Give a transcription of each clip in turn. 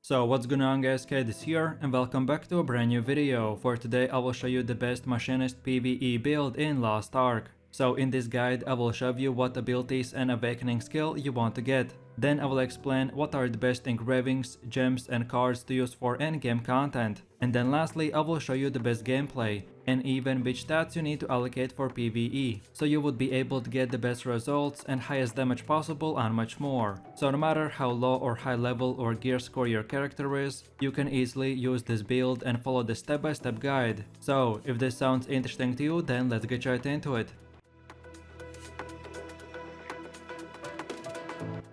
So what's going on guys, Kate is here and welcome back to a brand new video. For today I will show you the best Machinist PVE build in Lost Ark. So in this guide I will show you what abilities and awakening skill you want to get. Then I will explain what are the best engravings, gems and cards to use for endgame content. And then lastly I will show you the best gameplay and even which stats you need to allocate for PvE, so you would be able to get the best results and highest damage possible and much more. So no matter how low or high level or gear score your character is, you can easily use this build and follow the step-by-step guide. So if this sounds interesting to you, then let's get right into it.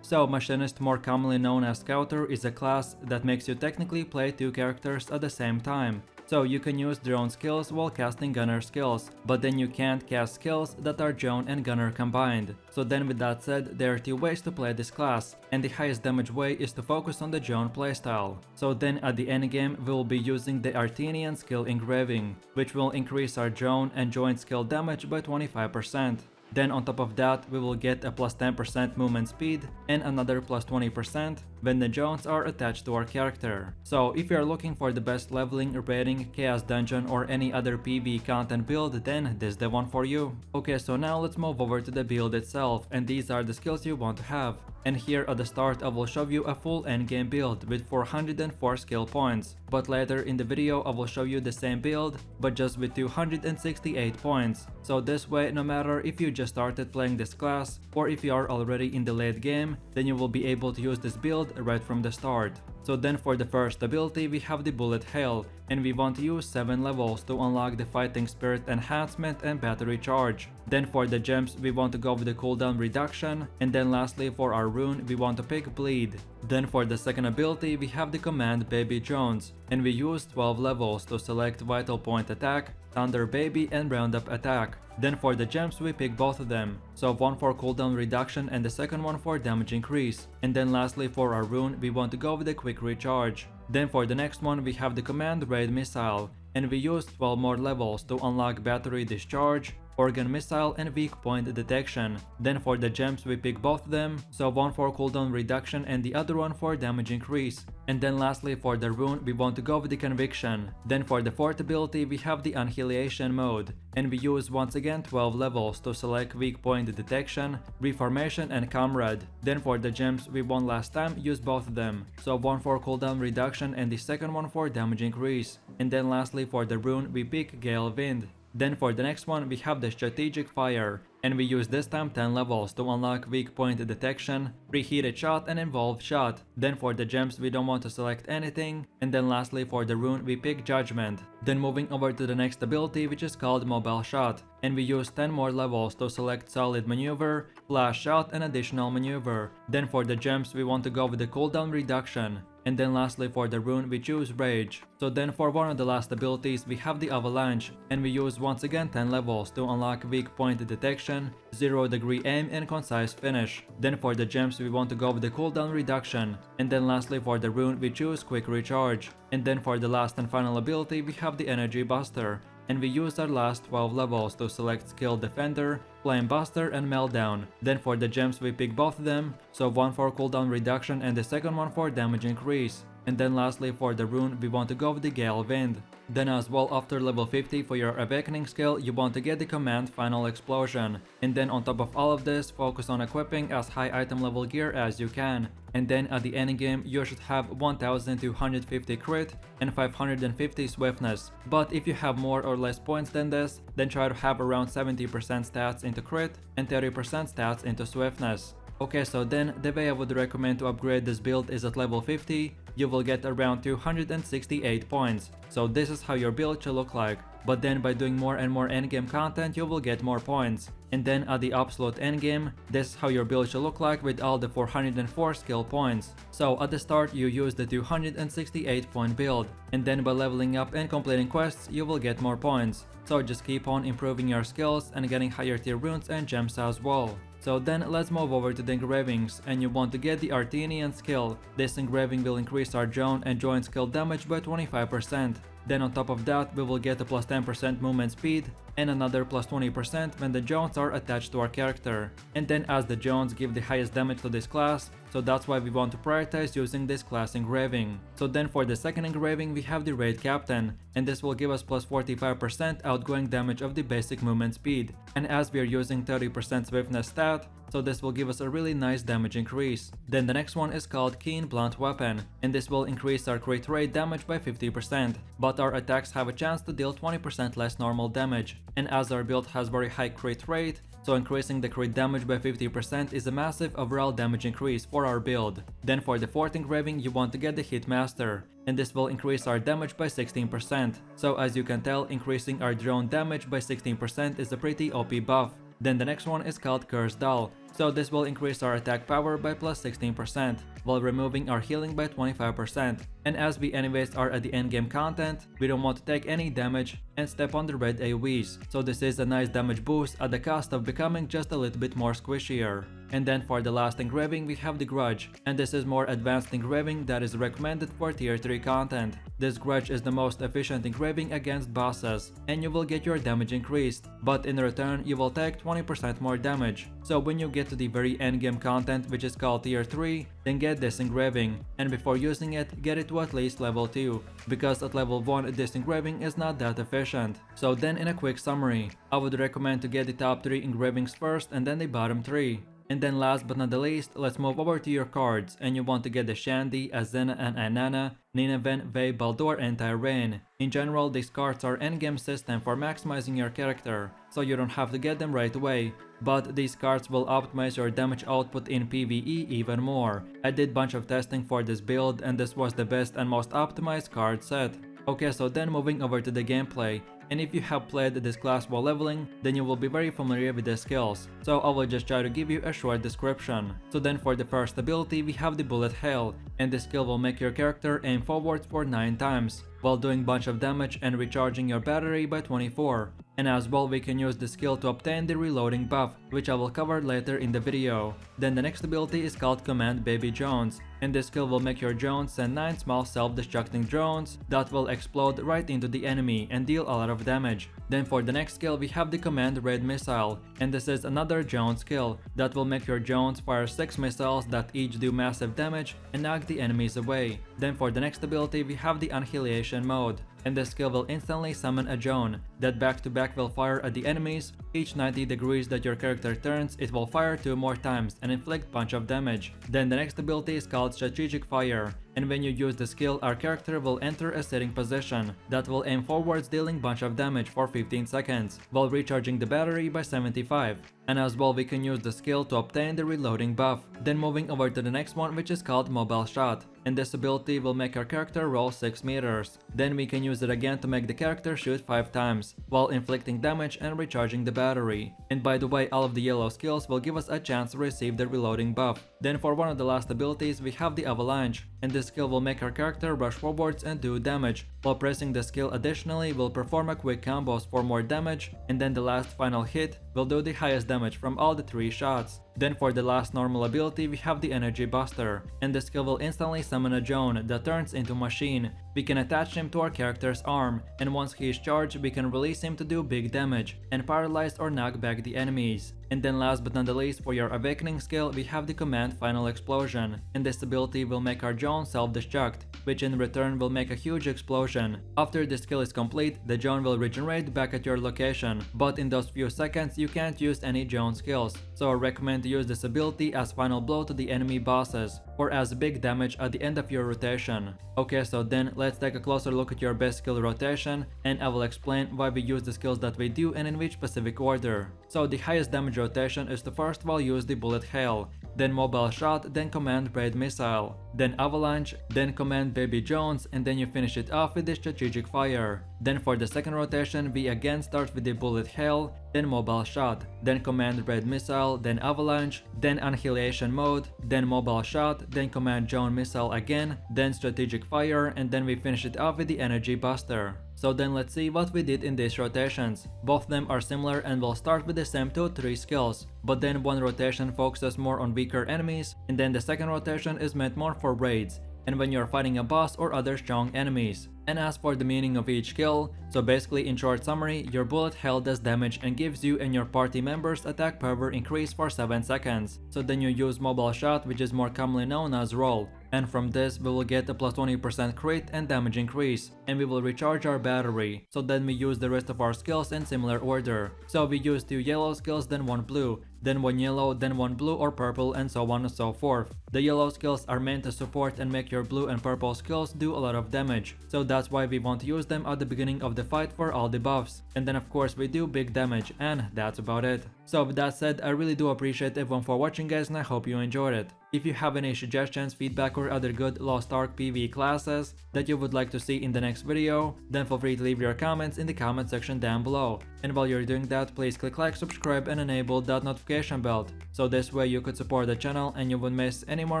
So Machinist, more commonly known as Scouter, is a class that makes you technically play two characters at the same time. So you can use drone skills while casting gunner skills, but then you can't cast skills that are drone and gunner combined. So then with that said, there are two ways to play this class, and the highest damage way is to focus on the drone playstyle. So then at the endgame we will be using the Artenian skill engraving, which will increase our drone and joint skill damage by 25%. Then on top of that, we will get a plus 10% movement speed and another plus 20% when the drones are attached to our character. So if you are looking for the best leveling, raiding, chaos dungeon or any other PvE content build, then this is the one for you. Okay, so now let's move over to the build itself, and these are the skills you want to have. And here at the start I will show you a full endgame build with 404 skill points, but later in the video I will show you the same build but just with 268 points. So this way, no matter if you just started playing this class or if you are already in the late game, then you will be able to use this build right from the start. So then for the first ability we have the Bullet Hail, and we want to use 7 levels to unlock the Fighting Spirit enhancement and battery charge. Then for the gems we want to go with the cooldown reduction, and then lastly for our rune we want to pick Bleed. Then for the second ability we have the command Baby Jones, and we use 12 levels to select Vital Point Attack, Thunder Baby and Roundup Attack. Then for the gems we pick both of them, so one for cooldown reduction and the second one for damage increase. And then lastly for our rune we want to go with the Quick Recharge. Then for the next one we have the command Raid Missile, and we use 12 more levels to unlock Battery Discharge, Organ Missile and Weak Point Detection. Then for the gems we pick both of them, so one for cooldown reduction and the other one for damage increase. And then lastly for the rune we want to go with the Conviction. Then for the fourth ability we have the Annihilation mode, and we use once again 12 levels to select Weak Point Detection, Reformation and Comrade. Then for the gems we won last time use both of them, so one for cooldown reduction and the second one for damage increase. And then lastly for the rune we pick Gale Wind. Then for the next one we have the Strategic Fire, and we use this time 10 levels to unlock Weak Point Detection, Preheated Shot and Involved Shot. Then for the gems we don't want to select anything, and then lastly for the rune we pick Judgment. Then moving over to the next ability which is called Mobile Shot, and we use 10 more levels to select Solid Maneuver, Flash Shot and Additional Maneuver. Then for the gems we want to go with the cooldown reduction. And then lastly for the rune we choose Rage. So then for one of the last abilities we have the Avalanche, and we use once again 10 levels to unlock Weak Point Detection, 0 degree aim and concise finish. Then for the gems we want to go with the cooldown reduction. And then lastly for the rune we choose Quick Recharge. And then for the last and final ability we have the Energy Buster, and we use our last 12 levels to select Skill Defender, Flame Buster and Meltdown. Then for the gems we pick both of them, so one for cooldown reduction and the second one for damage increase. And then lastly for the rune we want to go with the Gale Wind. Then as well, after level 50 for your awakening skill you want to get the command Final Explosion. And then on top of all of this, focus on equipping as high item level gear as you can. And then at the end game you should have 1250 crit and 550 swiftness. But if you have more or less points than this, then try to have around 70% stats into crit and 30% stats into swiftness. Okay, so then the way I would recommend to upgrade this build is at level 50, you will get around 268 points. So this is how your build should look like. But then by doing more and more endgame content you will get more points. And then at the absolute endgame, this is how your build should look like with all the 404 skill points. So at the start you use the 268 point build, and then by leveling up and completing quests you will get more points. So just keep on improving your skills and getting higher tier runes and gems as well. So then let's move over to the engravings, and you want to get the Artenian skill. This engraving will increase our drone and joint skill damage by 25%. Then on top of that, we will get a plus 10% movement speed and another plus 20% when the drones are attached to our character. And then as the drones give the highest damage to this class, so that's why we want to prioritize using this class engraving. So then for the second engraving we have the Raid Captain, and this will give us plus 45% outgoing damage of the basic movement speed. And as we are using 30% swiftness stat, so this will give us a really nice damage increase. Then the next one is called Keen Blunt Weapon, and this will increase our crit rate damage by 50%, but our attacks have a chance to deal 20% less normal damage. And as our build has very high crit rate, so increasing the crit damage by 50% is a massive overall damage increase for our build. Then for the fourth engraving you want to get the Hitmaster, and this will increase our damage by 16%. So as you can tell, increasing our drone damage by 16% is a pretty OP buff. Then the next one is called Curse Doll, so this will increase our attack power by plus 16%, while removing our healing by 25%. And as we anyways are at the endgame content, we don't want to take any damage and step on the red AoEs, so this is a nice damage boost at the cost of becoming just a little bit more squishier. And then for the last engraving we have the Grudge, and this is more advanced engraving that is recommended for tier 3 content. This Grudge is the most efficient engraving against bosses, and you will get your damage increased, but in return you will take 20% more damage. So when you get to the very endgame content, which is called tier 3, then get this engraving, and before using it, get it to at least level 2, because at level 1 this engraving is not that efficient. So then in a quick summary, I would recommend to get the top 3 engravings first and then the bottom 3. And then last but not the least, let's move over to your cards, and you want to get the Shandy, Azena and Ainana, Nineveh, Vey, Baldur and Tyrain. In general, these cards are endgame system for maximizing your character, so you don't have to get them right away, but these cards will optimize your damage output in PvE even more. I did bunch of testing for this build and this was the best and most optimized card set. Okay, so then moving over to the gameplay. And if you have played this class while leveling, then you will be very familiar with the skills, so I will just try to give you a short description. So then for the first ability we have the Bullet Hail, and this skill will make your character aim forwards for 9 times, while doing bunch of damage and recharging your battery by 24. And as well we can use the skill to obtain the reloading buff, which I will cover later in the video. Then the next ability is called Command Baby Drones, and this skill will make your drones send 9 small self-destructing drones that will explode right into the enemy and deal a lot of damage. Then for the next skill we have the Command Red Missile, and this is another drone skill that will make your drones fire 6 missiles that each do massive damage and knock the enemies away. Then for the next ability we have the Annihilation mode, and this skill will instantly summon a drone that back to back will fire at the enemies. Each 90 degrees that your character turns, it will fire 2 more times and inflict bunch of damage. Then the next ability is called Strategic Fire, and when you use the skill, our character will enter a sitting position that will aim forwards, dealing bunch of damage for 15 seconds, while recharging the battery by 75. And as well we can use the skill to obtain the reloading buff. Then moving over to the next one, which is called Mobile Shot, and this ability will make our character roll 6 meters. Then we can use it again to make the character shoot 5 times, while inflicting damage and recharging the battery. And by the way, all of the yellow skills will give us a chance to receive the reloading buff. Then for one of the last abilities we have the Avalanche, and this skill will make our character rush forwards and do damage, while pressing the skill additionally will perform a quick combos for more damage, and then the last final hit will do the highest damage from all the 3 shots. Then for the last normal ability we have the Energy Buster, and the skill will instantly summon a drone that turns into machine. We can attach him to our character's arm, and once he is charged we can release him to do big damage and paralyze or knock back the enemies. And then last but not the least, for your Awakening skill we have the Command Final Explosion, and this ability will make our drone self-destruct, which in return will make a huge explosion. After the skill is complete, the drone will regenerate back at your location, but in those few seconds you can't use any drone skills, so I recommend to use this ability as final blow to the enemy bosses, or as big damage at the end of your rotation. Okay, so then let's take a closer look at your best skill rotation, and I will explain why we use the skills that we do and in which specific order. So the highest damage rotation is to first of all use the Bullet Hail, then Mobile Shot, then Command Raid Missile, then Avalanche, then Command Baby Jones, and then you finish it off with the Strategic Fire. Then for the second rotation we again start with the Bullet Hail, then Mobile Shot, then Command Raid Missile, then Avalanche, then Annihilation Mode, then Mobile Shot, then Command Drone Missile again, then Strategic Fire, and then we finish it off with the Energy Buster. So then let's see what we did in these rotations. Both of them are similar and will start with the same 2-3 skills, but then one rotation focuses more on weaker enemies, and then the second rotation is meant more for raids, and when you're fighting a boss or other strong enemies. And as for the meaning of each skill, so basically in short summary, your bullet hell does damage and gives you and your party members attack power increase for 7 seconds. So then you use mobile shot, which is more commonly known as roll. And from this we will get a plus 20% crit and damage increase, and we will recharge our battery, so then we use the rest of our skills in similar order. So we use 2 yellow skills, then 1 blue, then 1 yellow, then 1 blue or purple, and so on and so forth. The yellow skills are meant to support and make your blue and purple skills do a lot of damage, so that's why we want to use them at the beginning of the fight for all the buffs. And then of course we do big damage, and that's about it. So with that said, I really do appreciate everyone for watching guys, and I hope you enjoyed it. If you have any suggestions, feedback or other good Lost Ark PvE classes that you would like to see in the next video, then feel free to leave your comments in the comment section down below. And while you're doing that, please click like, subscribe and enable that notification bell, so this way you could support the channel and you won't miss any more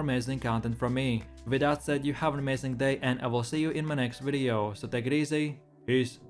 amazing content from me. With that said, you have an amazing day and I will see you in my next video, so take it easy, peace.